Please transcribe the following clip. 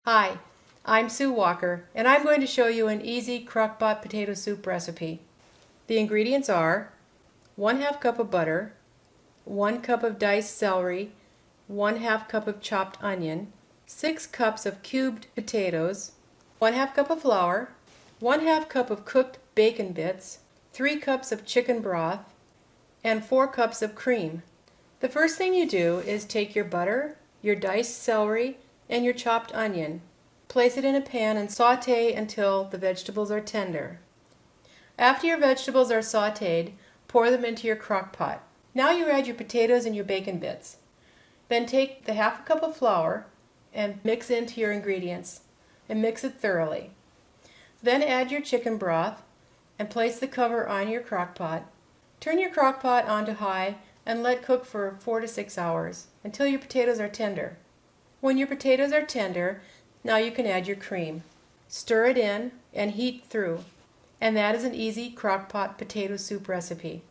Hi, I'm Sue Walker, and I'm going to show you an easy crock-pot potato soup recipe. The ingredients are 1/2 cup of butter, 1 cup of diced celery, 1/2 cup of chopped onion, 6 cups of cubed potatoes, 1/2 cup of flour, 1/2 cup of cooked bacon bits, 3 cups of chicken broth, and 4 cups of cream. The first thing you do is take your butter, your diced celery, and your chopped onion. Place it in a pan and saute until the vegetables are tender. After your vegetables are sauteed, pour them into your crock pot. Now you add your potatoes and your bacon bits. Then take the 1/2 cup of flour and mix into your ingredients and mix it thoroughly. Then add your chicken broth and place the cover on your crock pot. Turn your crock pot on to high and let cook for 4 to 6 hours until your potatoes are tender. When your potatoes are tender, now you can add your cream. Stir it in and heat through. And that is an easy crock pot potato soup recipe.